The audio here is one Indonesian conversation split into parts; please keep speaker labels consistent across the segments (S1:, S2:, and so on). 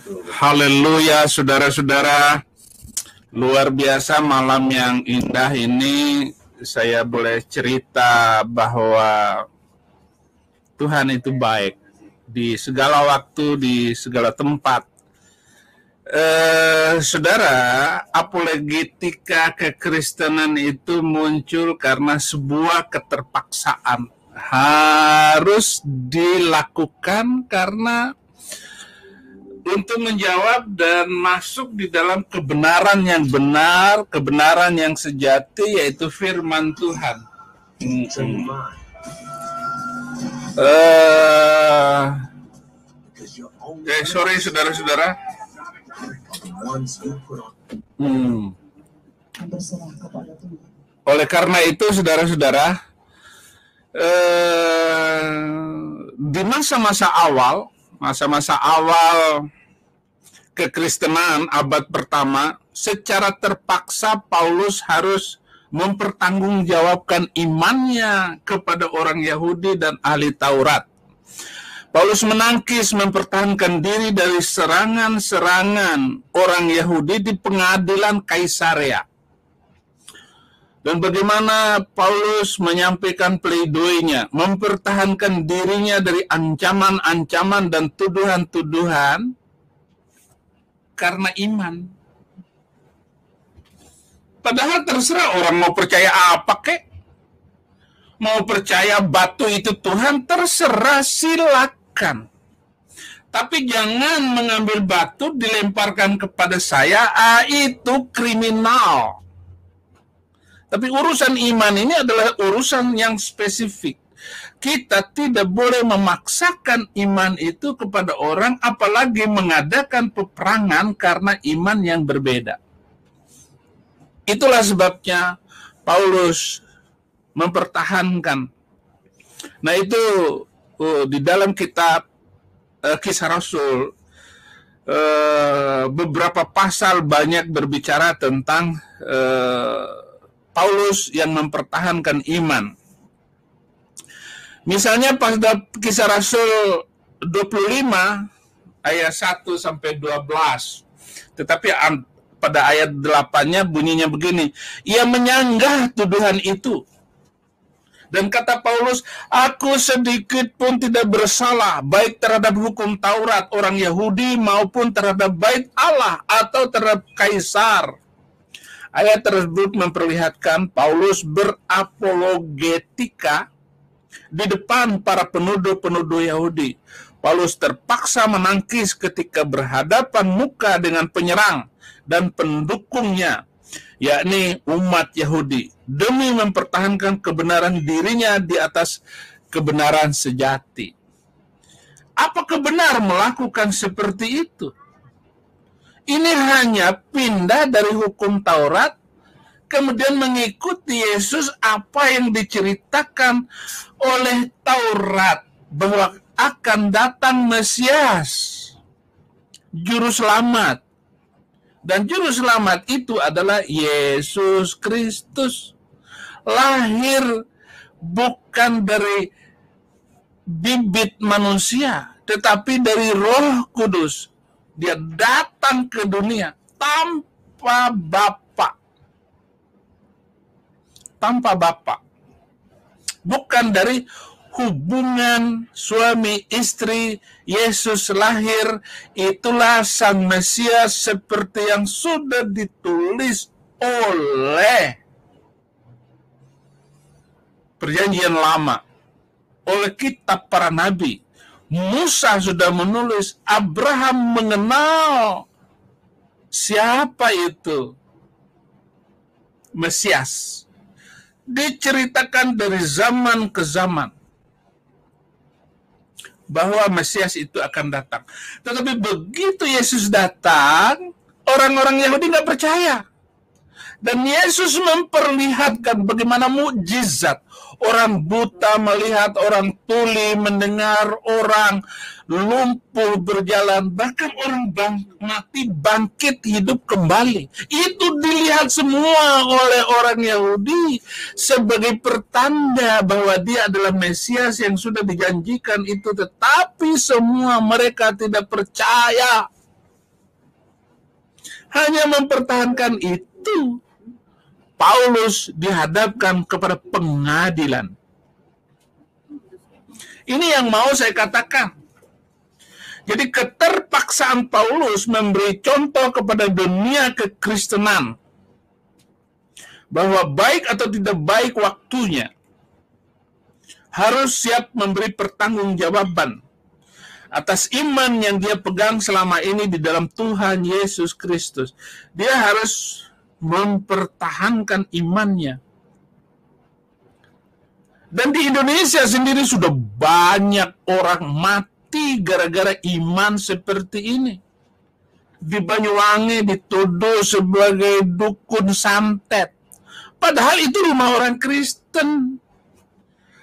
S1: Haleluya, saudara-saudara. Luar biasa malam yang indah ini. Saya boleh cerita bahwa Tuhan itu baik di segala waktu, di segala tempat. Saudara, apologetika kekristenan itu muncul karena sebuah keterpaksaan. Harus dilakukan karena untuk menjawab dan masuk di dalam kebenaran yang benar, kebenaran yang sejati, yaitu firman Tuhan. Sorry saudara-saudara. Oleh karena itu saudara-saudara, di masa-masa awal kekristenan abad pertama, secara terpaksa Paulus harus mempertanggungjawabkan imannya kepada orang Yahudi dan ahli Taurat. Paulus menangkis mempertahankan diri dari serangan-serangan orang Yahudi di pengadilan Kaisarea. Dan bagaimana Paulus menyampaikan pleidoinya, mempertahankan dirinya dari ancaman-ancaman dan tuduhan-tuduhan karena iman. Padahal terserah orang mau percaya apa kek. Mau percaya batu itu Tuhan, terserah, silakan. Tapi jangan mengambil batu dilemparkan kepada saya, itu kriminal. Tapi urusan iman ini adalah urusan yang spesifik. Kita tidak boleh memaksakan iman itu kepada orang, apalagi mengadakan peperangan karena iman yang berbeda. Itulah sebabnya Paulus mempertahankan. Nah itu di dalam kitab Kisah Rasul, beberapa pasal banyak berbicara tentang Paulus yang mempertahankan iman. Misalnya pada Kisah Rasul 25 ayat 1 sampai 12. Tetapi pada ayat 8-nya bunyinya begini, ia menyanggah tuduhan itu. Dan kata Paulus, aku sedikit pun tidak bersalah, baik terhadap hukum Taurat orang Yahudi maupun terhadap bait Allah atau terhadap Kaisar. Ayat tersebut memperlihatkan Paulus berapologetika di depan para penuduh-penuduh Yahudi. Paulus terpaksa menangkis ketika berhadapan muka dengan penyerang dan pendukungnya, yakni umat Yahudi, demi mempertahankan kebenaran dirinya di atas kebenaran sejati. Apakah benar melakukan seperti itu? Ini hanya pindah dari hukum Taurat, kemudian mengikuti Yesus apa yang diceritakan oleh Taurat, bahwa akan datang Mesias, Juru Selamat. Dan Juru Selamat itu adalah Yesus Kristus. Lahir bukan dari bibit manusia, tetapi dari Roh Kudus. Dia datang ke dunia tanpa bapa. Tanpa bapa. Bukan dari hubungan suami istri. Yesus lahir, itulah Sang Mesias seperti yang sudah ditulis oleh Perjanjian Lama, oleh kitab para nabi. Musa sudah menulis, Abraham mengenal siapa itu Mesias. Diceritakan dari zaman ke zaman bahwa Mesias itu akan datang. Tetapi begitu Yesus datang, orang-orang Yahudi nggak percaya. Dan Yesus memperlihatkan bagaimana mukjizat. Orang buta melihat, orang tuli mendengar, orang lumpuh berjalan, bahkan orang mati bangkit hidup kembali. Itu dilihat semua oleh orang Yahudi sebagai pertanda bahwa dia adalah Mesias yang sudah dijanjikan itu. Tetapi semua mereka tidak percaya. Hanya mempertahankan itu, Paulus dihadapkan kepada pengadilan. Ini yang mau saya katakan. Jadi keterpaksaan Paulus memberi contoh kepada dunia kekristenan bahwa baik atau tidak baik waktunya harus siap memberi pertanggungjawaban atas iman yang dia pegang selama ini di dalam Tuhan Yesus Kristus. Dia harus mempertahankan imannya. Dan di Indonesia sendiri sudah banyak orang mati gara-gara iman seperti ini. Di Banyuwangi dituduh sebagai dukun santet. Padahal itu rumah orang Kristen.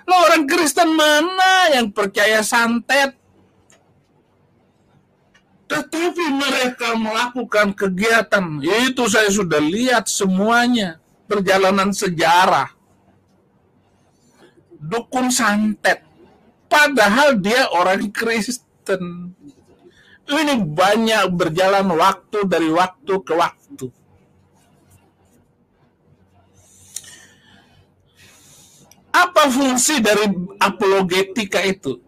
S1: Loh, orang Kristen mana yang percaya santet? Tetapi mereka melakukan kegiatan. Itu saya sudah lihat semuanya. Perjalanan sejarah. Dukun santet, padahal dia orang Kristen. Ini banyak berjalan waktu dari waktu ke waktu. Apa fungsi dari apologetika itu?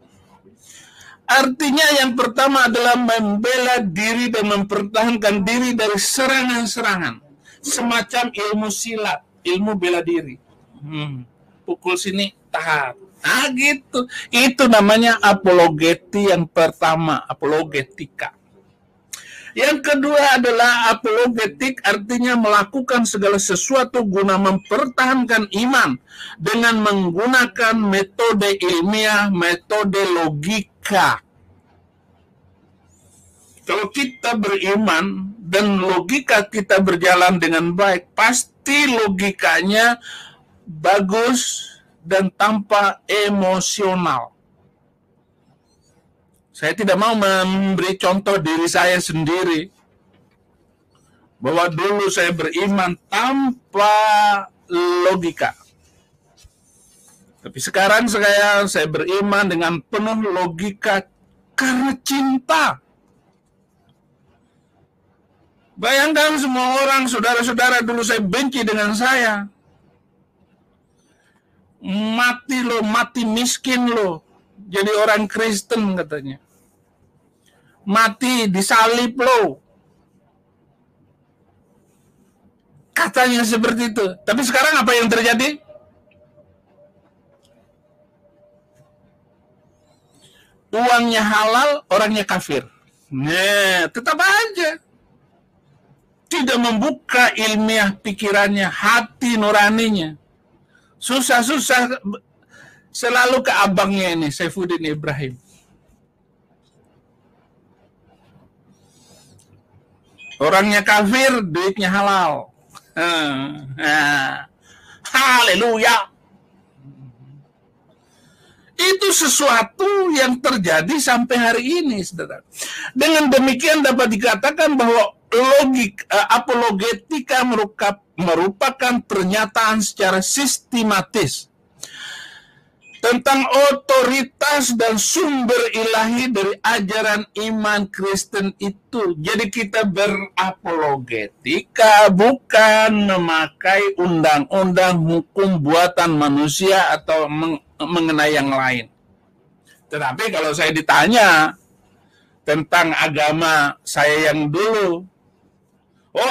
S1: Artinya yang pertama adalah membela diri dan mempertahankan diri dari serangan-serangan. Semacam ilmu silat, ilmu bela diri. Pukul sini, tahan. Nah gitu. Itu namanya apologeti yang pertama, apologetika. Yang kedua adalah apologetik, artinya melakukan segala sesuatu guna mempertahankan iman dengan menggunakan metode ilmiah, metode logika. Kalau kita beriman dan logika kita berjalan dengan baik, pasti logikanya bagus dan tanpa emosional. Saya tidak mau memberi contoh diri saya sendiri, bahwa dulu saya beriman tanpa logika. Tapi sekarang saya beriman dengan penuh logika karena cinta. Bayangkan semua orang, saudara-saudara dulu saya benci dengan saya. Mati lo, mati miskin lo. Jadi orang Kristen katanya. Mati disalib lo. Katanya seperti itu. Tapi sekarang apa yang terjadi? Uangnya halal, orangnya kafir. Nah, tetap aja. Tidak membuka ilmiah pikirannya, hati nuraninya. Susah-susah selalu ke abangnya ini, Saifuddin Ibrahim. Orangnya kafir, duitnya halal. Haleluya. Itu sesuatu yang terjadi sampai hari ini, saudara. Dengan demikian dapat dikatakan bahwa apologetika merupakan pernyataan secara sistematis tentang otoritas dan sumber ilahi dari ajaran iman Kristen itu. Jadi kita berapologetika bukan memakai undang-undang hukum buatan manusia atau mengenai yang lain. Tetapi kalau saya ditanya tentang agama saya yang dulu,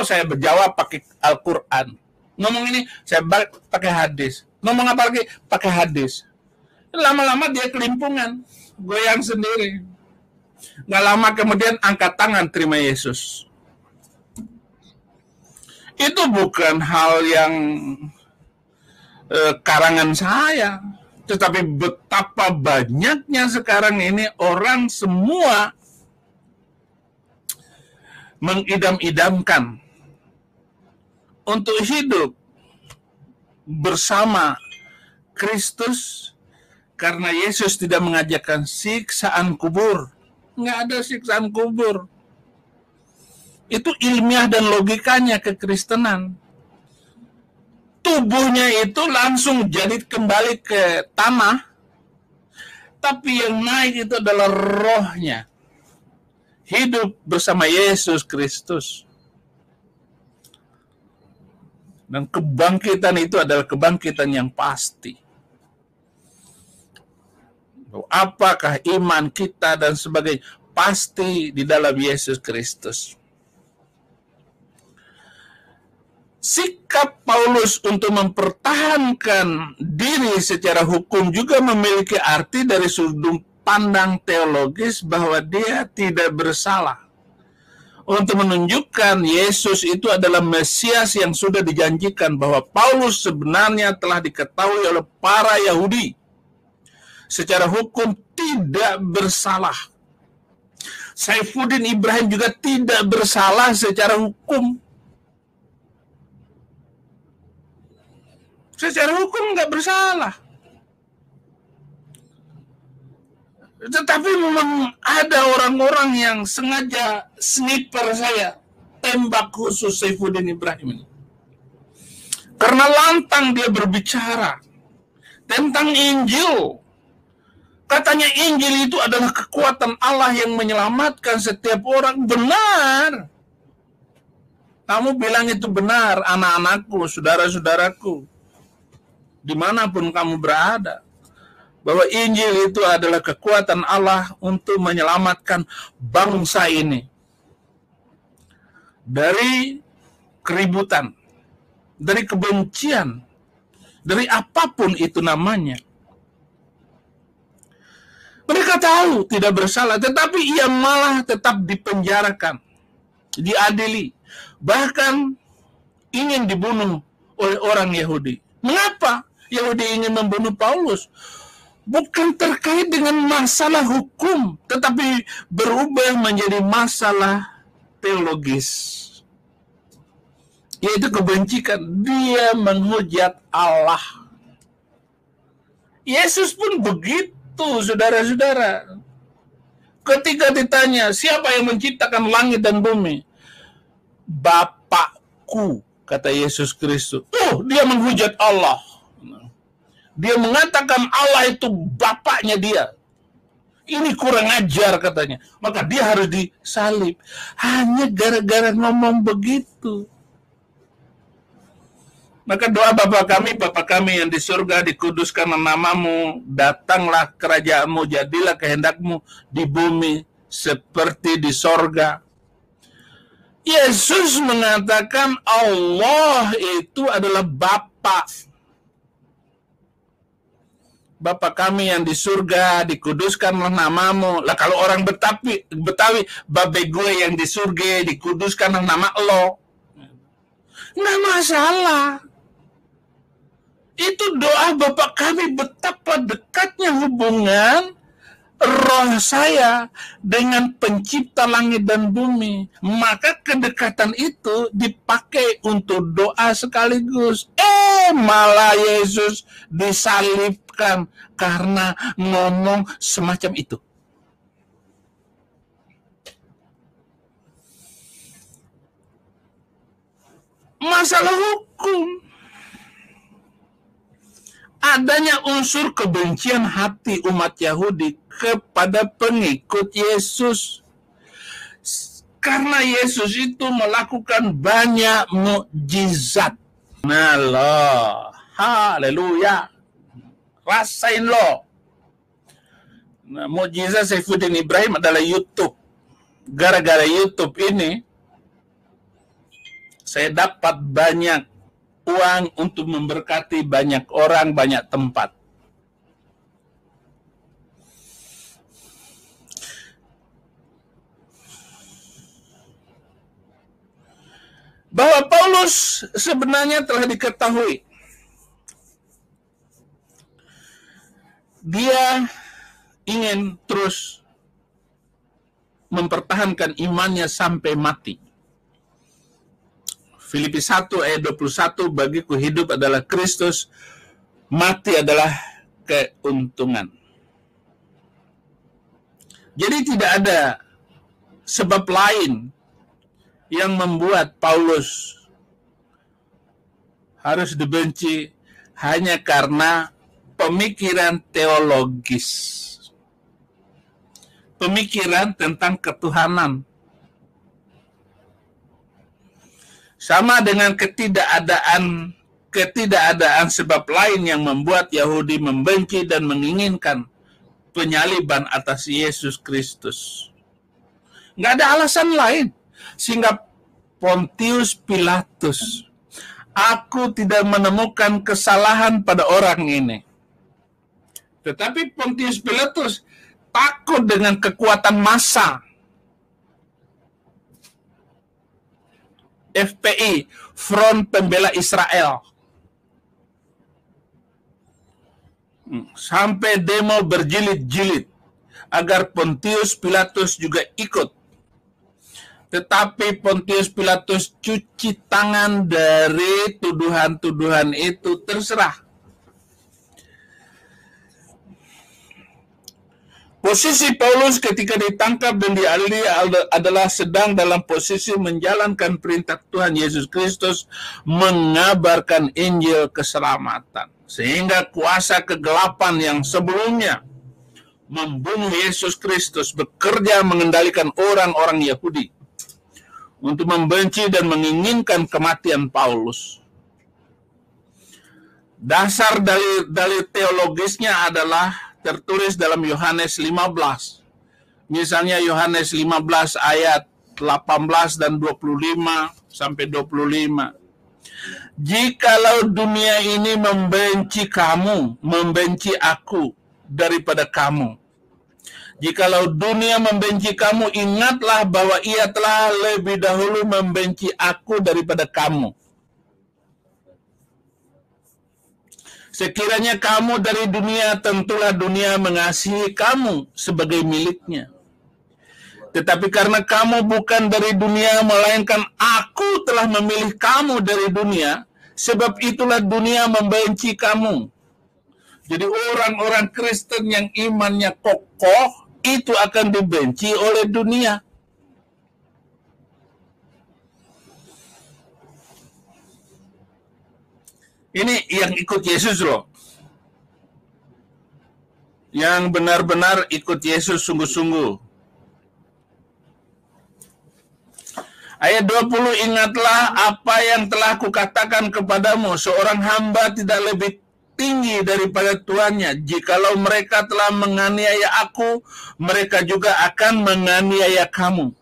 S1: saya berjawab pakai Al-Quran. Ngomong ini, saya pakai hadis. Ngomong apa lagi? Pakai hadis. Lama-lama dia kelimpungan, goyang sendiri. Nggak lama kemudian angkat tangan terima Yesus. Itu bukan hal yang karangan saya, tetapi betapa banyaknya sekarang ini orang semua mengidam-idamkan untuk hidup bersama Kristus. Karena Yesus tidak mengajarkan siksaan kubur. Nggak ada siksaan kubur. Itu ilmiah dan logikanya kekristenan. Tubuhnya itu langsung jadi kembali ke tanah. Tapi yang naik itu adalah rohnya. Hidup bersama Yesus Kristus. Dan kebangkitan itu adalah kebangkitan yang pasti. Apakah iman kita dan sebagainya pasti di dalam Yesus Kristus. Sikap Paulus untuk mempertahankan diri secara hukum juga memiliki arti dari sudut pandang teologis bahwa dia tidak bersalah. Untuk menunjukkan Yesus itu adalah Mesias yang sudah dijanjikan, bahwa Paulus sebenarnya telah diketahui oleh para Yahudi secara hukum tidak bersalah. Saifuddin Ibrahim juga tidak bersalah secara hukum. Secara hukum nggak bersalah. Tetapi memang ada orang-orang yang sengaja sniper saya, tembak khusus Saifuddin Ibrahim ini. Karena lantang dia berbicara tentang Injil. Katanya Injil itu adalah kekuatan Allah yang menyelamatkan setiap orang. Benar. Kamu bilang itu benar, anak-anakku, saudara-saudaraku, dimanapun kamu berada, bahwa Injil itu adalah kekuatan Allah untuk menyelamatkan bangsa ini dari keributan, dari kebencian, dari apapun itu namanya. Mereka tahu tidak bersalah, tetapi ia malah tetap dipenjarakan, diadili, bahkan ingin dibunuh oleh orang Yahudi. Mengapa Yahudi ingin membunuh Paulus? Bukan terkait dengan masalah hukum, tetapi berubah menjadi masalah teologis, yaitu kebencian. Dia menghujat Allah. Yesus pun begitu, saudara-saudara. Ketika ditanya, siapa yang menciptakan langit dan bumi? Bapakku, kata Yesus Kristus. Dia menghujat Allah. Dia mengatakan Allah itu bapaknya dia. Ini kurang ajar katanya. Maka dia harus disalib. Hanya gara-gara ngomong begitu. Maka doa Bapa kami yang di surga, dikuduskan namamu, datanglah kerajaanmu, jadilah kehendakmu di bumi seperti di sorga. Yesus mengatakan Allah itu adalah Bapa. Bapa kami yang di surga, dikuduskanlah namamu. Lah kalau orang Betawi, babe gue yang di surga, dikuduskanlah nama lo. Nggak masalah. Itu doa Bapa kami, betapa dekatnya hubungan roh saya dengan pencipta langit dan bumi. Maka kedekatan itu dipakai untuk doa sekaligus. Malah Yesus disalibkan karena ngomong semacam itu. Masalah hukum, adanya unsur kebencian hati umat Yahudi kepada pengikut Yesus. Karena Yesus itu melakukan banyak mukjizat. Nah loh, haleluya. Rasain loh. Nah, mukjizat Saifuddin Ibrahim adalah YouTube. Gara-gara YouTube ini, saya dapat banyak uang untuk memberkati banyak orang, banyak tempat. Bahwa Paulus sebenarnya telah diketahui. Dia ingin terus mempertahankan imannya sampai mati. Filipi 1 ayat 21, bagiku hidup adalah Kristus, mati adalah keuntungan. Jadi tidak ada sebab lain yang membuat Paulus harus dibenci hanya karena pemikiran teologis. Pemikiran tentang ketuhanan. Sama dengan ketidakadaan sebab lain yang membuat Yahudi membenci dan menginginkan penyaliban atas Yesus Kristus. Nggak ada alasan lain. Sehingga Pontius Pilatus, aku tidak menemukan kesalahan pada orang ini. Tetapi Pontius Pilatus takut dengan kekuatan massa. FPI, Front Pembela Israel. Sampai demo berjilid-jilid agar Pontius Pilatus juga ikut. Tetapi Pontius Pilatus cuci tangan dari tuduhan-tuduhan itu, terserah. Posisi Paulus ketika ditangkap dan diadili adalah sedang dalam posisi menjalankan perintah Tuhan Yesus Kristus, mengabarkan Injil keselamatan. Sehingga kuasa kegelapan yang sebelumnya membunuh Yesus Kristus bekerja mengendalikan orang-orang Yahudi untuk membenci dan menginginkan kematian Paulus. Dasar dalil teologisnya adalah tertulis dalam Yohanes 15. Misalnya Yohanes 15 ayat 18 dan 25 sampai 25. Jikalau dunia ini membenci kamu, membenci aku daripada kamu. Jikalau dunia membenci kamu, ingatlah bahwa ia telah lebih dahulu membenci aku daripada kamu. Sekiranya kamu dari dunia, tentulah dunia mengasihi kamu sebagai miliknya. Tetapi karena kamu bukan dari dunia, melainkan aku telah memilih kamu dari dunia, sebab itulah dunia membenci kamu. Jadi orang-orang Kristen yang imannya kokoh, itu akan dibenci oleh dunia. Ini yang ikut Yesus loh. Yang benar-benar ikut Yesus sungguh-sungguh. Ayat 20, ingatlah apa yang telah kukatakan kepadamu, seorang hamba tidak lebih tinggi daripada tuannya. Jikalau mereka telah menganiaya aku, mereka juga akan menganiaya kamu.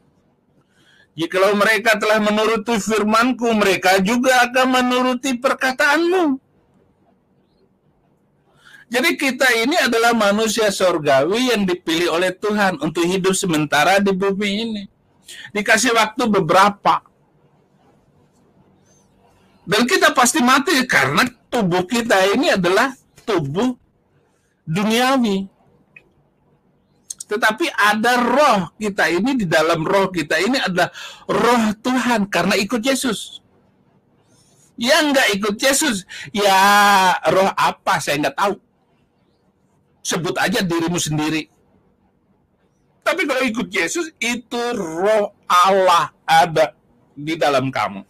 S1: Jikalau mereka telah menuruti firman-Ku, mereka juga akan menuruti perkataanmu. Jadi kita ini adalah manusia surgawi yang dipilih oleh Tuhan untuk hidup sementara di bumi ini. Dikasih waktu beberapa. Dan kita pasti mati karena tubuh kita ini adalah tubuh duniawi. Tetapi ada roh kita ini, di dalam roh kita ini adalah roh Tuhan karena ikut Yesus. Yang nggak ikut Yesus, ya roh apa saya nggak tahu. Sebut aja dirimu sendiri. Tapi kalau ikut Yesus, itu roh Allah ada di dalam kamu.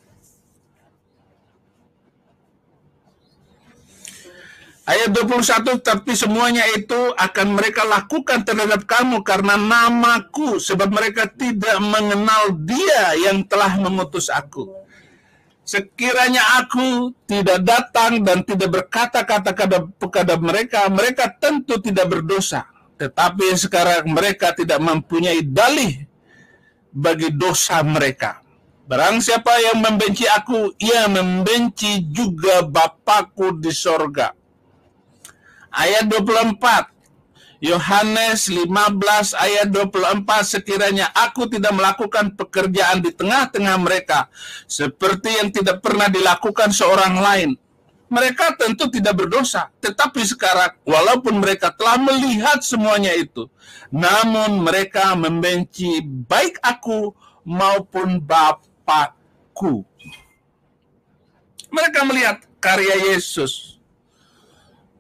S1: Ayat 21, tapi semuanya itu akan mereka lakukan terhadap kamu karena namaku, sebab mereka tidak mengenal Dia yang telah mengutus aku. Sekiranya aku tidak datang dan tidak berkata-kata kepada mereka, mereka tentu tidak berdosa. Tetapi sekarang mereka tidak mempunyai dalih bagi dosa mereka. Barang siapa yang membenci aku, ia membenci juga Bapakku di sorga. Ayat 24, Yohanes 15 ayat 24, sekiranya aku tidak melakukan pekerjaan di tengah-tengah mereka, seperti yang tidak pernah dilakukan seorang lain, mereka tentu tidak berdosa. Tetapi sekarang, walaupun mereka telah melihat semuanya itu, namun mereka membenci baik aku maupun Bapakku. Mereka melihat karya Yesus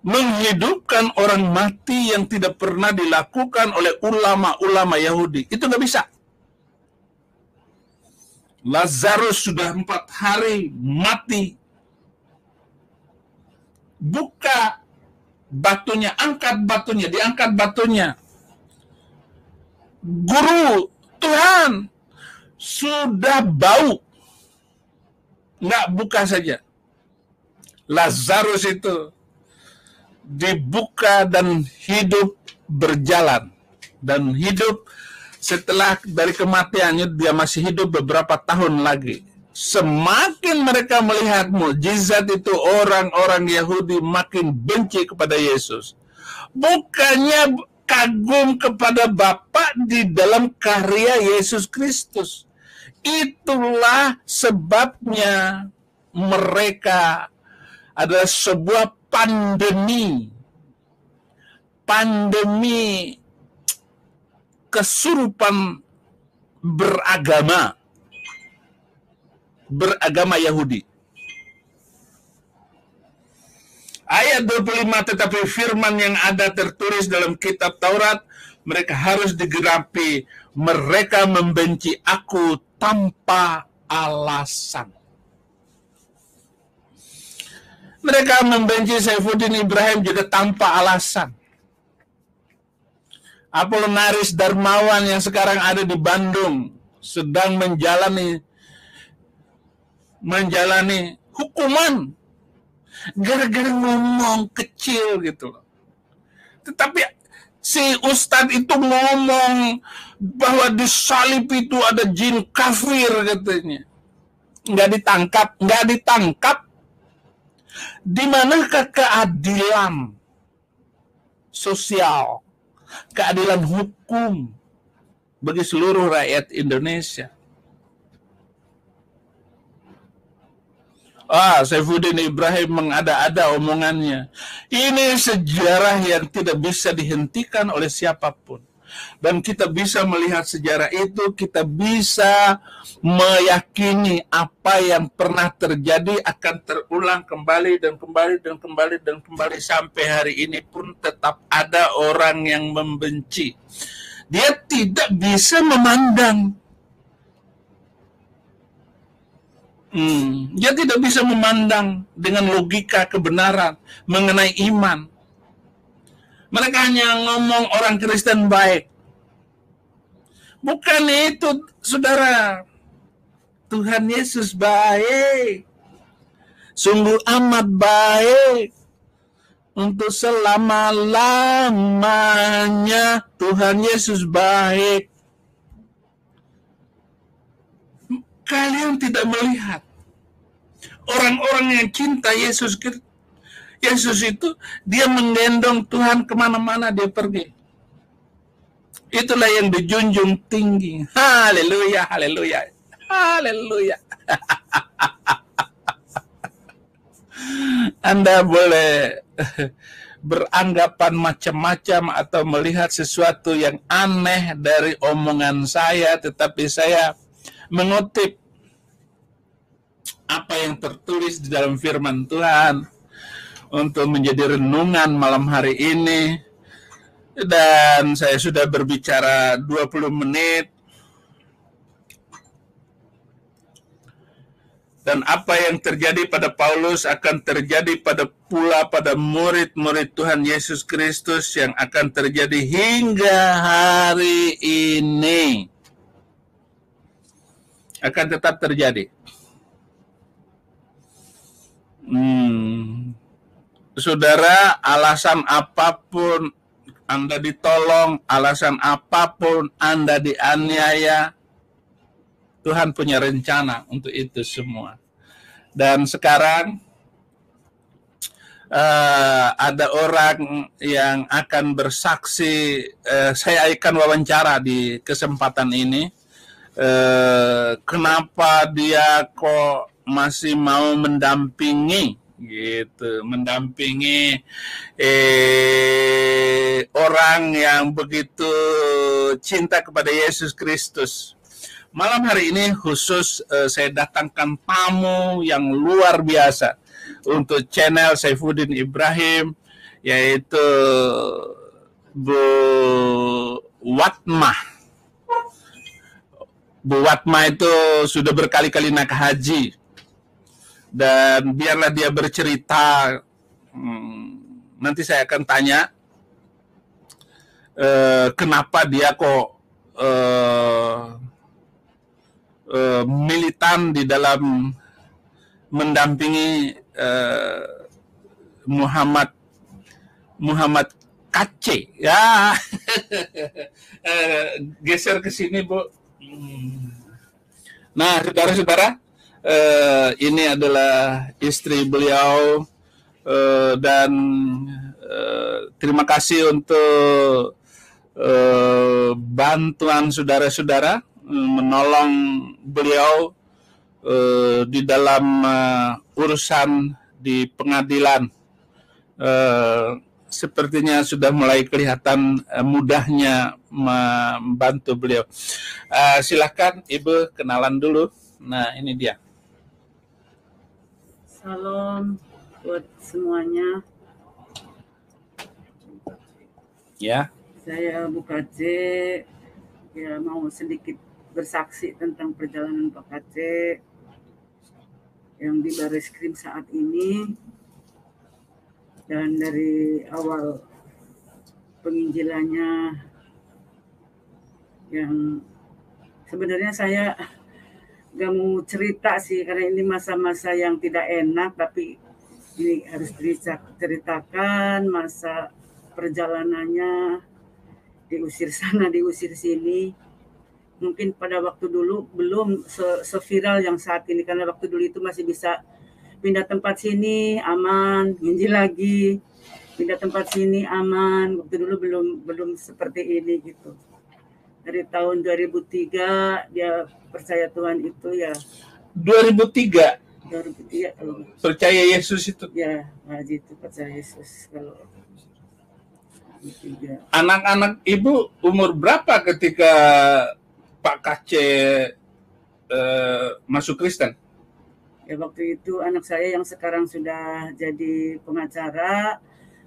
S1: menghidupkan orang mati yang tidak pernah dilakukan oleh ulama-ulama Yahudi. Itu nggak bisa. Lazarus sudah 4 hari mati. Buka batunya, angkat batunya, diangkat batunya. Guru, Tuhan, sudah bau. nggak buka saja. Lazarus itu dibuka dan hidup berjalan. Dan hidup setelah dari kematiannya, dia masih hidup beberapa tahun lagi. Semakin mereka melihat mukjizat itu, orang-orang Yahudi makin benci kepada Yesus. Bukannya kagum kepada Bapa di dalam karya Yesus Kristus. Itulah sebabnya mereka adalah sebuah pandemi kesurupan beragama Yahudi. Ayat 25, tetapi firman yang ada tertulis dalam kitab Taurat, mereka harus digerapi, mereka membenci aku tanpa alasan. Mereka membenci Saifuddin Ibrahim juga tanpa alasan. Apollinaris Darmawan yang sekarang ada di Bandung sedang menjalani hukuman gara-gara ngomong kecil gitu loh. Tetapi si Ustadz itu ngomong bahwa disalib itu ada jin kafir katanya. Nggak ditangkap. Di manakah keadilan sosial, keadilan hukum bagi seluruh rakyat Indonesia? Saifuddin Ibrahim mengada-ada omongannya. Ini sejarah yang tidak bisa dihentikan oleh siapapun. Dan kita bisa melihat sejarah itu, kita bisa meyakini apa yang pernah terjadi akan terulang kembali dan kembali sampai hari ini pun tetap ada orang yang membenci. Dia tidak bisa memandang. Dia tidak bisa memandang dengan logika kebenaran mengenai iman. Mereka hanya ngomong orang Kristen baik. Bukan itu, saudara. Tuhan Yesus baik. Sungguh amat baik. Untuk selama-lamanya Tuhan Yesus baik. Kalian tidak melihat orang-orang yang cinta Yesus itu, dia menggendong Tuhan kemana-mana dia pergi. Itulah yang dijunjung tinggi. Haleluya, haleluya, haleluya. Anda boleh beranggapan macam-macam atau melihat sesuatu yang aneh dari omongan saya, tetapi saya mengutip apa yang tertulis di dalam firman Tuhan untuk menjadi renungan malam hari ini. Dan saya sudah berbicara 20 menit. Dan apa yang terjadi pada Paulus akan terjadi pula pada murid-murid Tuhan Yesus Kristus yang akan terjadi hingga hari ini. Akan tetap terjadi. Saudara, alasan apapun Anda ditolong, alasan apapun Anda dianiaya, Tuhan punya rencana untuk itu semua. Dan sekarang ada orang yang akan bersaksi, saya akan wawancara di kesempatan ini. Kenapa dia kok masih mau mendampingi orang yang begitu cinta kepada Yesus Kristus. Malam hari ini khusus saya datangkan tamu yang luar biasa untuk channel Saifuddin Ibrahim, yaitu Bu Watmah. Bu Watmah itu sudah berkali-kali naik haji. Dan biarlah dia bercerita. Nanti saya akan tanya kenapa dia kok militan di dalam mendampingi Muhammad KC ya. Geser ke sini, Bu. Nah, saudara-saudara, ini adalah istri beliau, dan terima kasih untuk bantuan saudara-saudara menolong beliau di dalam urusan di pengadilan. Sepertinya sudah mulai kelihatan mudahnya membantu beliau. Silakan Ibu kenalan dulu. Nah, ini dia.
S2: Salam buat semuanya.
S1: Ya.
S2: Saya Bu KC, ya mau sedikit bersaksi tentang perjalanan Pak KC yang di Bareskrim saat ini. Dan dari awal penginjilannya yang sebenarnya saya gak mau cerita sih, karena ini masa-masa yang tidak enak, tapi ini harus diceritakan masa perjalanannya, diusir sana, diusir sini. Mungkin pada waktu dulu belum seviral yang saat ini, karena waktu dulu itu masih bisa pindah tempat sini aman, nginjil lagi, pindah tempat sini aman. Waktu dulu belum seperti ini gitu. Dari tahun 2003 dia percaya Tuhan itu ya.
S1: 2003
S2: kalau
S1: percaya Yesus itu.
S2: Ya, Haji itu percaya Yesus kalau 2003.
S1: Anak-anak Ibu umur berapa ketika Pak KC masuk Kristen?
S2: Ya, waktu itu anak saya yang sekarang sudah jadi pengacara,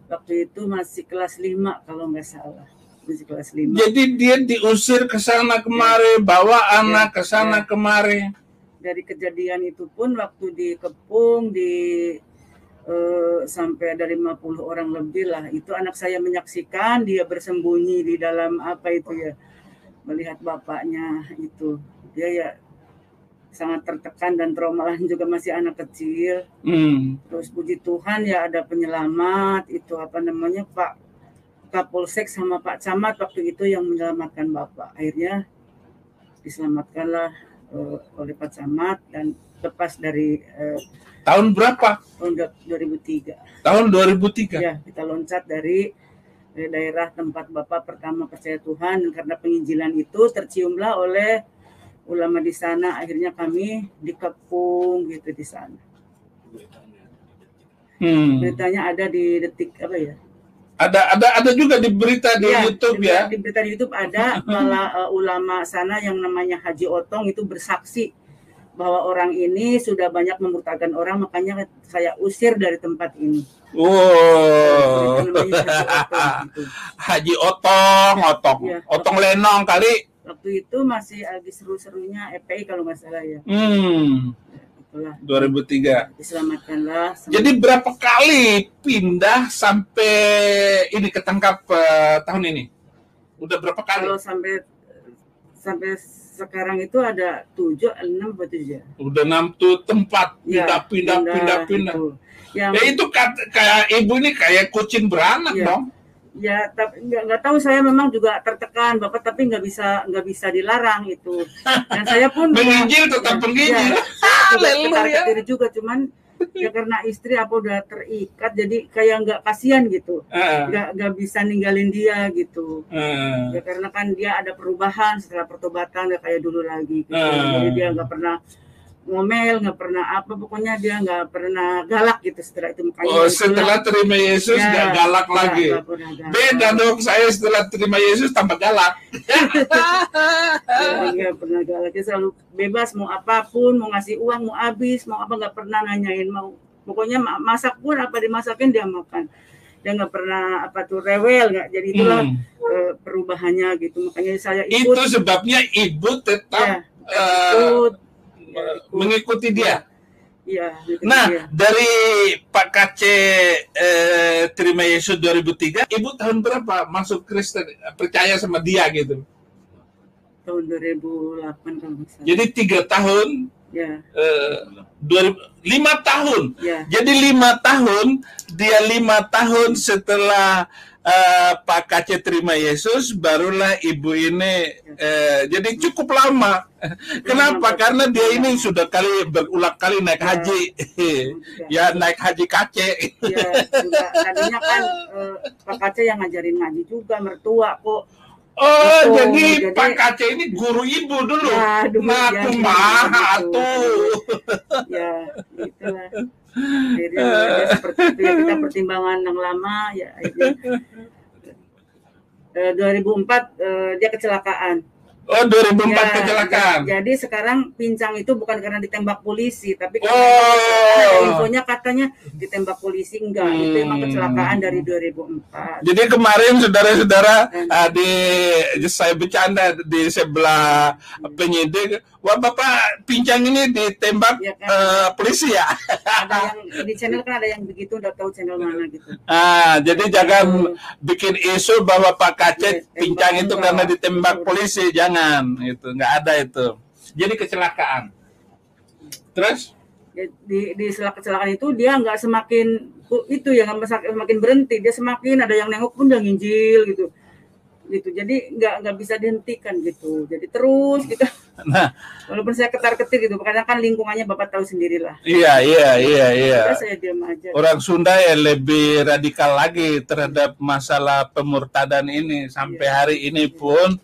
S2: waktu itu masih kelas 5 kalau nggak salah. Masih kelas 5.
S1: Jadi dia diusir ke sana kemari, bawa anak ke sana kemari.
S2: Dari kejadian itu pun waktu dikepung sampai ada 50 orang lebih lah. Itu anak saya menyaksikan dia bersembunyi di dalam apa itu ya, melihat bapaknya itu. Dia ya sangat tertekan dan trauma, juga masih anak kecil. Terus puji Tuhan ya ada penyelamat, itu apa namanya, Pak Kapolsek sama Pak Camat waktu itu yang menyelamatkan Bapak. Akhirnya diselamatkanlah oleh Pak Camat dan lepas dari
S1: tahun berapa?
S2: Tahun 2003.
S1: Tahun 2003.
S2: Ya, kita loncat dari daerah tempat Bapak pertama percaya Tuhan, karena penginjilan itu terciumlah oleh ulama di sana, akhirnya kami dikepung gitu di sana. Beritanya ada di Detik apa ya?
S1: Ada juga di berita di YouTube ya.
S2: Di berita di YouTube ada kepala ulama sana yang namanya Haji Otong itu bersaksi bahwa orang ini sudah banyak memurtadkan orang, makanya saya usir dari tempat ini.
S1: Wow. Haji Otong, ya, Otong Lenong kali.
S2: Waktu itu masih lagi seru-serunya EPI kalau nggak salah ya. Itulah.
S1: 2003.
S2: Diselamatkanlah.
S1: Jadi berapa kali pindah sampai ini ketangkap tahun ini? Udah berapa kali?
S2: Kalau sampai sekarang itu ada 7, 6 atau 7 ya.
S1: Udah 6 tuh tempat pindah. Itu. Ya itu kayak Ibu ini kayak kucing beranak dong.
S2: Ya, tapi nggak tahu, saya memang juga tertekan Bapak, tapi nggak bisa dilarang itu. Dan saya pun
S1: menginjil tetap penginjil.
S2: Ya, juga cuman ya karena istri apa udah terikat, jadi kayak nggak kasihan gitu, nggak bisa ninggalin dia gitu. Ya karena kan dia ada perubahan setelah pertobatan, nggak kayak dulu lagi. Gitu. Jadi dia nggak pernah ngomel, nggak pernah apa, pokoknya dia nggak pernah galak gitu setelah itu. Makanya
S1: setelah terima Yesus nggak galak lagi. Beda dong, saya setelah terima Yesus tambah galak.
S2: Nggak pernah galak, dia selalu bebas, mau apapun, mau ngasih uang, mau habis, mau apa, nggak pernah nanyain, mau pokoknya masak pun apa dimasakin dia makan. Dia nggak pernah apa tuh rewel, nggak. Jadi itulah perubahannya gitu. Makanya saya ikut.
S1: Itu sebabnya Ibu tetap
S2: ikut.
S1: Mengikuti dia.
S2: Iya.
S1: Nah, dari Pak KC terima Yesus 2003, Ibu tahun berapa masuk Kristen, percaya sama dia gitu?
S2: Tahun 2008 kalau misalnya.
S1: Jadi 3 tahun.
S2: Ya.
S1: 5 tahun.
S2: Ya.
S1: Jadi 5 tahun, dia 5 tahun setelah Pak Kace terima Yesus, barulah ibu ini. Jadi cukup lama. Kenapa? Karena dia ini sudah berulang kali naik haji. Ya, naik haji Kace.
S2: Ya, juga tadinya kan Pak Kace yang ngajarin ngaji juga, mertua kok.
S1: Oh, jadi Pak Kace ini guru ibu dulu.
S2: Ya, dulu
S1: nah,
S2: ya,
S1: kumaha
S2: gitu.
S1: tuh.
S2: Ya, itulah. Akhirnya ya, seperti itu ya, kita pertimbangan yang lama ya. Akhirnya 2004 dia kecelakaan.
S1: Oh, 2004
S2: Ya,
S1: kecelakaan.
S2: Jadi sekarang pincang itu bukan karena ditembak polisi, tapi karena ada infonya katanya ditembak polisi, enggak. Itu emang kecelakaan dari 2004.
S1: Jadi kemarin saudara-saudara, saya bercanda di sebelah penyidik, wah Bapak pincang ini ditembak
S2: ya, kan?
S1: Polisi ya.
S2: Ada yang di channel kan ada yang begitu, udah tahu channel mana gitu.
S1: Jadi jangan bikin isu bahwa Pak Kace pincang itu karena ditembak polisi, jangan. Itu nggak ada itu. Jadi kecelakaan. Terus
S2: di kecelakaan itu dia nggak semakin itu ya, nggak semakin berhenti, dia semakin ada yang nengok pun dia nginjil gitu. Jadi nggak bisa dihentikan gitu. Jadi terus gitu. Nah, walaupun saya ketar-ketir gitu, karena kan lingkungannya Bapak tahu sendirilah.
S1: Iya.
S2: Saya diam aja.
S1: Orang Sunda ya lebih radikal lagi terhadap masalah pemurtadan ini. Sampai hari ini pun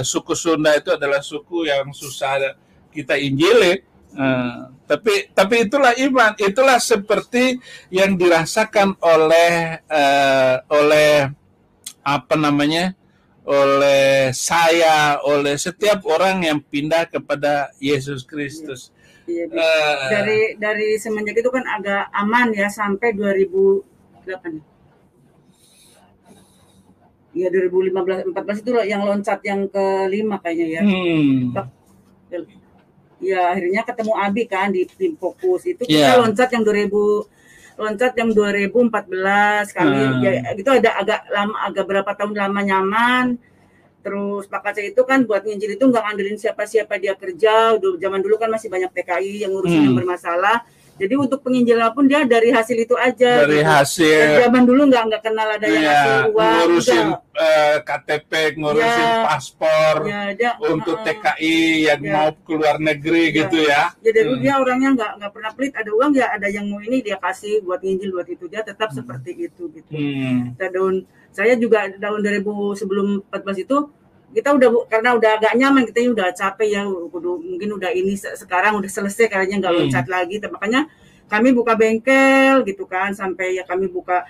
S1: suku Sunda itu adalah suku yang susah kita injili. Tapi itulah iman, itulah seperti yang dirasakan oleh oleh saya, oleh setiap orang yang pindah kepada Yesus Kristus.
S2: Iya. Dari semenjak itu kan agak aman ya sampai 2008. Ya 2015-14 itu yang loncat yang kelima kayaknya ya. Ya akhirnya ketemu Abi kan di tim fokus itu kita loncat yang 2014 kami ya, itu ada agak lama, agak berapa tahun lama nyaman. Terus Pak Kace itu kan buat nginjil itu nggak ngandelin siapa-siapa dia kerja. Zaman dulu kan masih banyak TKI yang ngurusin yang bermasalah. Jadi untuk penginjilan pun dia dari hasil itu aja.
S1: Dari
S2: gitu.
S1: hasil.
S2: Zaman dulu nggak kenal ada yang ngasih uang.
S1: Ngurusin KTP, ngurusin paspor untuk TKI yang mau keluar negeri gitu ya.
S2: Jadi dulu dia orangnya nggak pernah pelit, ada uang ya ada yang mau ini dia kasih buat nginjil buat itu, dia tetap seperti itu gitu. Saya juga tahun 2000 sebelum 14 itu kita karena udah agak nyaman, kita udah capek ya, mungkin udah ini sekarang udah selesai kayaknya nggak loncat lagi, makanya kami buka bengkel gitu kan, sampai ya kami buka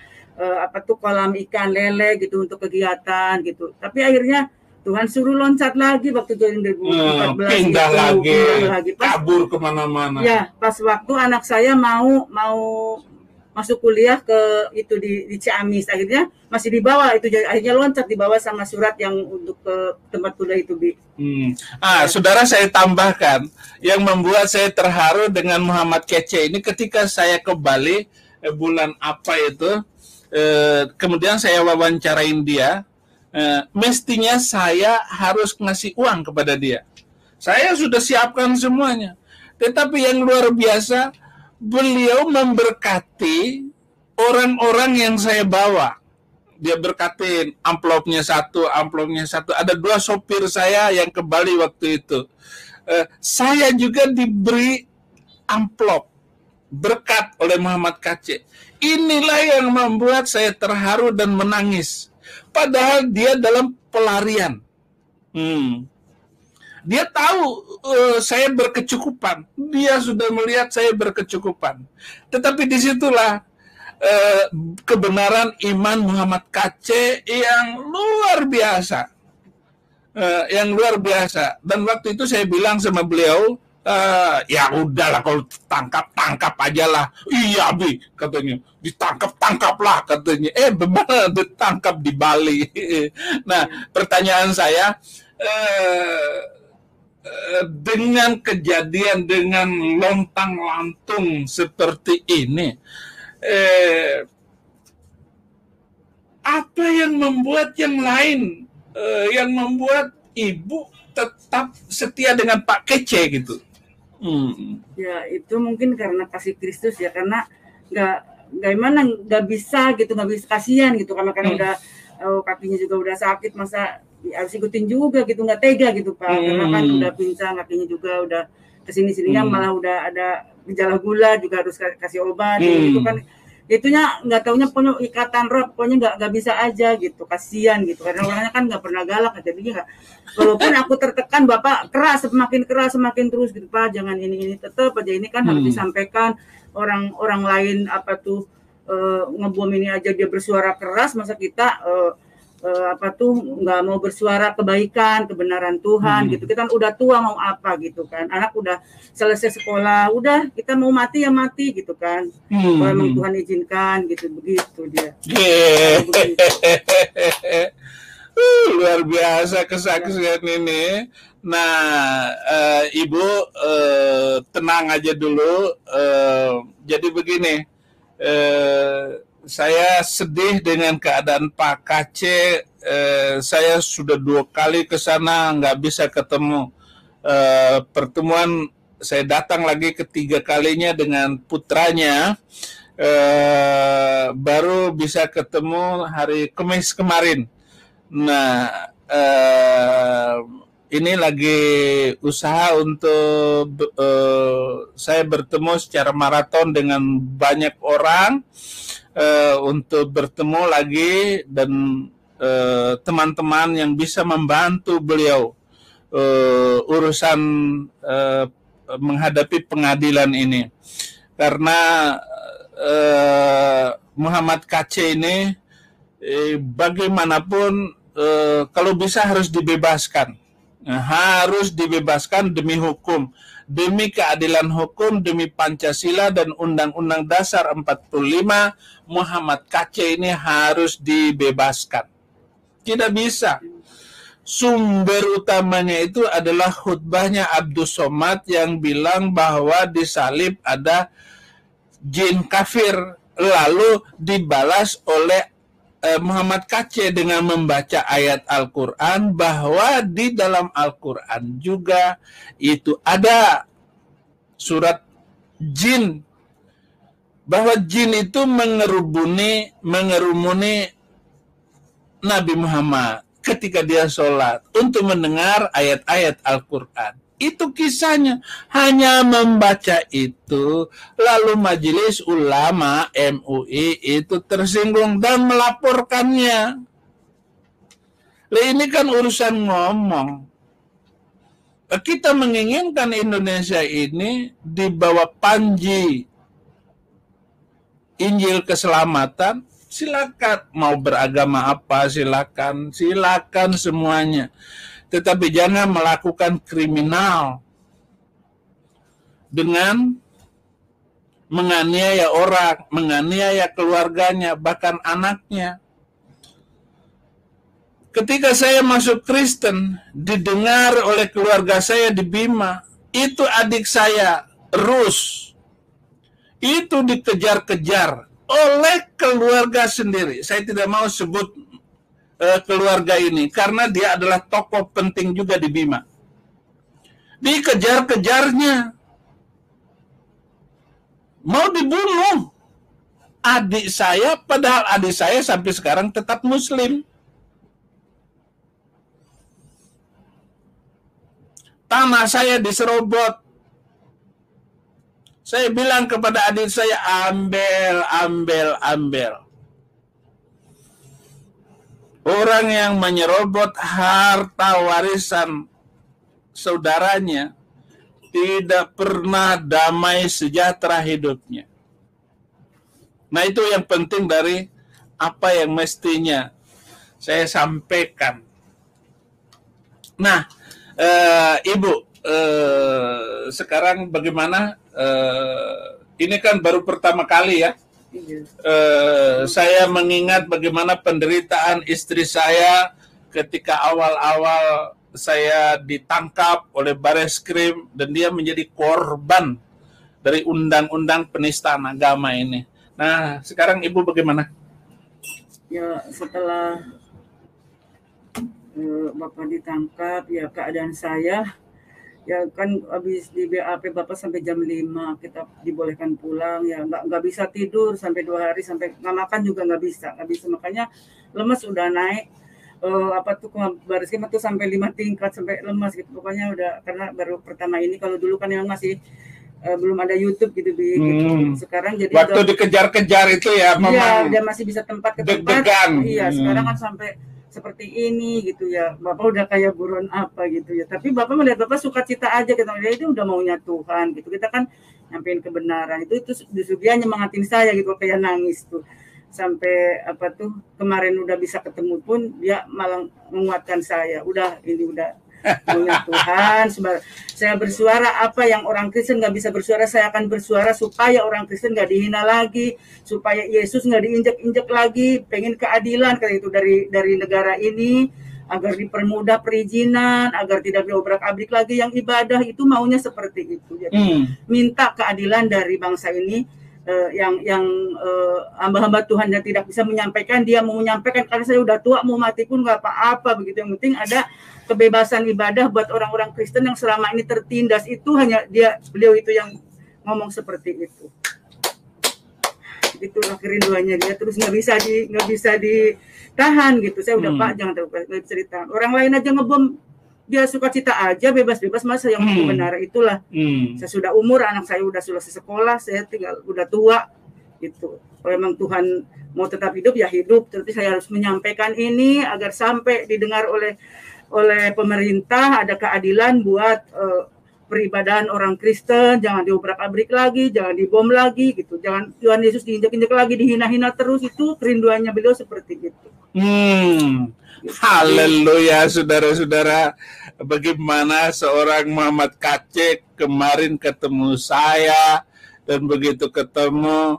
S2: kolam ikan lele gitu untuk kegiatan gitu. Tapi akhirnya Tuhan suruh loncat lagi waktu 2014
S1: pindah lagi kabur kemana-mana.
S2: Ya pas waktu anak saya mau masuk kuliah ke itu di Ciamis, akhirnya masih dibawa itu, akhirnya loncat dibawa sama surat yang untuk ke tempat kuliah itu, Bi.
S1: Saudara, saya tambahkan yang membuat saya terharu dengan Muhammad Kece ini ketika saya ke Bali bulan apa itu, kemudian saya wawancarain dia, mestinya saya harus ngasih uang kepada dia. Saya sudah siapkan semuanya, tetapi yang luar biasa, beliau memberkati orang-orang yang saya bawa. Dia berkatin amplopnya satu. Ada 2 sopir saya yang ke Bali waktu itu. Saya juga diberi amplop berkat oleh Muhammad Kace. Inilah yang membuat saya terharu dan menangis. Padahal dia dalam pelarian. Dia tahu saya berkecukupan. Dia sudah melihat saya berkecukupan. Tetapi disitulah kebenaran iman Muhammad Kace yang luar biasa. Yang luar biasa. Dan waktu itu saya bilang sama beliau, ya udahlah kalau tangkap aja lah. Iya, Bi, katanya. Ditangkap-tangkaplah, katanya. Benar ditangkap di Bali. Nah, pertanyaan saya, dengan kejadian dengan lontang-lantung seperti ini, apa yang membuat yang lain, yang membuat ibu tetap setia dengan Pak Kece gitu?
S2: Ya itu mungkin karena kasih Kristus ya, karena nggak bisa gitu, nggak bisa, kasihan gitu karena udah kakinya juga udah sakit, masa harus ikutin juga gitu, nggak tega gitu Pak, karena kan udah pincang kakinya juga, udah kesini-sininya malah udah ada gejala gula juga harus kasih obat gitu kan. Itunya nggak taunya punya ikatan roh, pokoknya nggak bisa aja gitu, kasihan gitu karena orangnya kan nggak pernah galak, jadinya nggak, walaupun aku tertekan Bapak keras semakin terus gitu Pak, jangan ini tetap aja ini kan harus disampaikan. Orang lain apa tuh ngebom ini aja dia bersuara keras, masa kita apa tuh nggak mau bersuara kebaikan, kebenaran Tuhan gitu. Kita kan udah tua mau apa gitu kan, anak udah selesai sekolah, udah kita mau mati ya mati gitu kan, kalau emang Tuhan izinkan gitu, begitu dia.
S1: Luar biasa kesaksian ini. Nah, Ibu tenang aja dulu. Jadi begini, saya sedih dengan keadaan Pak Kace. Saya sudah 2 kali ke sana nggak bisa ketemu. Pertemuan saya datang lagi ketiga kalinya dengan putranya. Baru bisa ketemu hari Kamis kemarin. Nah, ini lagi usaha untuk saya bertemu secara maraton dengan banyak orang untuk bertemu lagi dan teman-teman yang bisa membantu beliau urusan menghadapi pengadilan ini, karena Muhammad Kace ini bagaimanapun kalau bisa harus dibebaskan. Harus dibebaskan demi hukum, demi keadilan hukum, demi Pancasila dan Undang-Undang Dasar 45. Muhammad Kace ini harus dibebaskan. Tidak bisa. Sumber utamanya itu adalah khutbahnya Abdus Somad yang bilang bahwa di salib ada jin kafir, lalu dibalas oleh Muhammad Kace dengan membaca ayat Al-Quran, bahwa di dalam Al-Quran juga itu ada surat jin, bahwa jin itu mengerumuni Nabi Muhammad ketika dia sholat untuk mendengar ayat-ayat Al-Quran. Itu kisahnya, hanya membaca itu, lalu Majelis Ulama MUI itu tersinggung dan melaporkannya. Ini kan urusan ngomong. Kita menginginkan Indonesia ini di bawah panji Injil Keselamatan. Silakan mau beragama apa, silakan semuanya. Tetapi jangan melakukan kriminal dengan menganiaya orang, menganiaya keluarganya, bahkan anaknya. Ketika saya masuk Kristen, didengar oleh keluarga saya di Bima, itu adik saya, Rus, itu dikejar-kejar oleh keluarga sendiri. Saya tidak mau sebut keluarga ini karena dia adalah tokoh penting juga di Bima. Dikejar-kejarnya, mau dibunuh adik saya, padahal adik saya sampai sekarang tetap Muslim. Tanah saya diserobot. Saya bilang kepada adik saya, ambil. Orang yang menyerobot harta warisan saudaranya tidak pernah damai sejahtera hidupnya. Nah, itu yang penting dari apa yang mestinya saya sampaikan. Nah, Ibu, sekarang bagaimana? Ini kan baru pertama kali ya. Saya mengingat bagaimana penderitaan istri saya ketika awal-awal saya ditangkap oleh Bareskrim dan dia menjadi korban dari undang-undang penistaan agama ini. Nah, sekarang Ibu bagaimana?
S2: Ya, setelah Bapak ditangkap, ya keadaan saya Ya kan habis di BAP Bapak sampai jam 5 kita dibolehkan pulang, ya nggak bisa tidur sampai 2 hari, sampai nggak makan juga nggak bisa, makanya lemes udah naik apa tuh baris krim tuh sampai 5 tingkat sampai lemas gitu, pokoknya udah, karena baru pertama ini. Kalau dulu kan yang masih belum ada YouTube gitu, gitu. Sekarang jadi
S1: waktu dikejar-kejar itu ya,
S2: iya, dia masih bisa tempat ke tempat. Iya,
S1: Hmm.
S2: sekarang kan sampai seperti ini gitu ya. Bapak udah kayak buruan apa gitu ya. Tapi Bapak melihat Bapak sukacita aja gitu. Dia itu udah maunya Tuhan gitu. Kita kan nyampein kebenaran. Itu justru dia nyemangatin saya gitu, kayak nangis tuh. Sampai apa tuh kemarin udah bisa ketemu pun dia malah menguatkan saya. Udah, ini udah punya Tuhan. Saya bersuara apa yang orang Kristen nggak bisa bersuara, saya akan bersuara supaya orang Kristen nggak dihina lagi, supaya Yesus nggak diinjek-injek lagi. Pengen keadilan kayak itu dari negara ini, agar dipermudah perizinan, agar tidak diobrak-abrik lagi yang ibadah. Itu maunya seperti itu. Jadi minta keadilan dari bangsa ini. Yang hamba-hamba Tuhan yang tidak bisa menyampaikan, dia mau menyampaikan, karena saya udah tua, mau mati pun nggak apa-apa begitu. Yang penting ada kebebasan ibadah buat orang-orang Kristen yang selama ini tertindas. Itu hanya beliau itu yang ngomong seperti itu. Itulah kerinduannya dia, terus nggak bisa ditahan gitu. Saya udah Pak, jangan terlalu bisa ditahan. Orang lain aja ngebom, dia sukacita aja, bebas-bebas, masa yang benar itulah. Saya sudah umur, anak saya udah selesai sekolah, saya tinggal udah tua gitu. Kalau memang Tuhan mau tetap hidup ya hidup, tapi saya harus menyampaikan ini agar sampai didengar oleh pemerintah, ada keadilan buat peribadahan orang Kristen, jangan diobrak-abrik lagi, jangan dibom lagi gitu, jangan Tuhan Yesus diinjek-injek lagi, dihina-hina terus. Itu kerinduannya beliau seperti itu.
S1: Haleluya, saudara-saudara. Bagaimana seorang Muhammad Kacek kemarin ketemu saya, dan begitu ketemu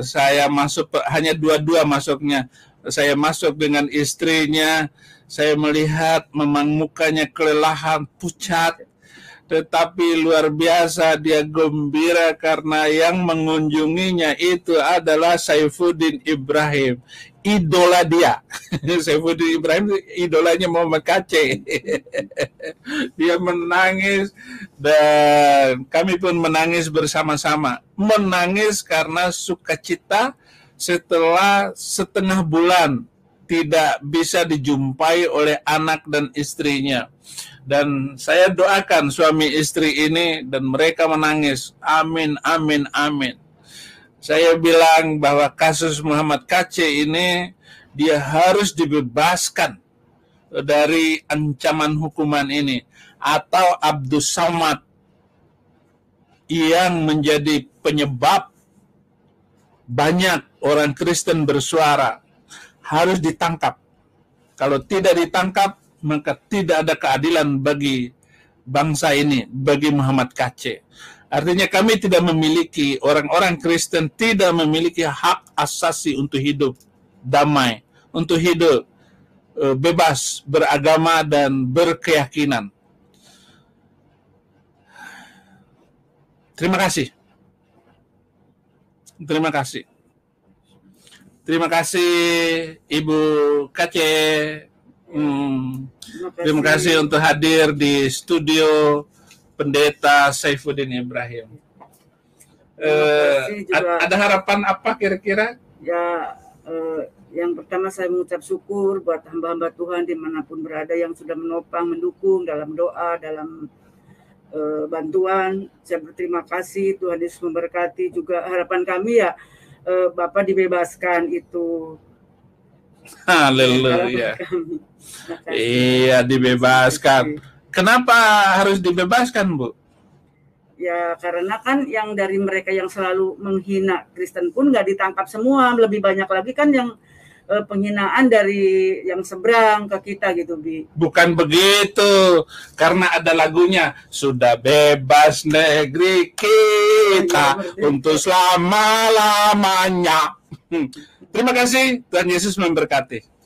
S1: saya masuk, hanya dua-dua masuknya. Saya masuk dengan istrinya, saya melihat memang mukanya kelelahan, pucat, tetapi luar biasa dia gembira karena yang mengunjunginya itu adalah Saifuddin Ibrahim, idola dia. Saifuddin Ibrahim idolanya Muhammad Kacek. Dia menangis dan kami pun menangis bersama-sama. Menangis karena sukacita setelah setengah bulan tidak bisa dijumpai oleh anak dan istrinya. Dan saya doakan suami istri ini dan mereka menangis. Amin, amin, amin. Saya bilang bahwa kasus Muhammad Kacek ini dia harus dibebaskan dari ancaman hukuman ini. Atau Abdus Samad yang menjadi penyebab banyak orang Kristen bersuara harus ditangkap. Kalau tidak ditangkap, maka tidak ada keadilan bagi bangsa ini, bagi Muhammad Kacek. Artinya kami tidak memiliki, orang-orang Kristen tidak memiliki hak asasi untuk hidup damai, untuk hidup bebas beragama dan berkeyakinan. Terima kasih. Terima kasih. Terima kasih Ibu Kacek. Terima kasih untuk hadir di studio Pendeta Saifuddin Ibrahim. Ada harapan apa kira-kira?
S2: Ya, yang pertama saya mengucap syukur buat hamba-hamba Tuhan dimanapun berada yang sudah menopang, mendukung dalam doa, dalam bantuan. Saya berterima kasih, Tuhan Yesus memberkati. Juga harapan kami ya Bapak dibebaskan itu.
S1: Haleluya. Iya, dibebaskan. Kenapa harus dibebaskan, Bu?
S2: Ya karena kan yang dari mereka yang selalu menghina Kristen pun nggak ditangkap semua. Lebih banyak lagi kan yang penghinaan dari yang seberang ke kita gitu, Bi.
S1: Bukan begitu, karena ada lagunya, sudah bebas negeri kita untuk selama-lamanya. Terima kasih, Tuhan Yesus memberkati.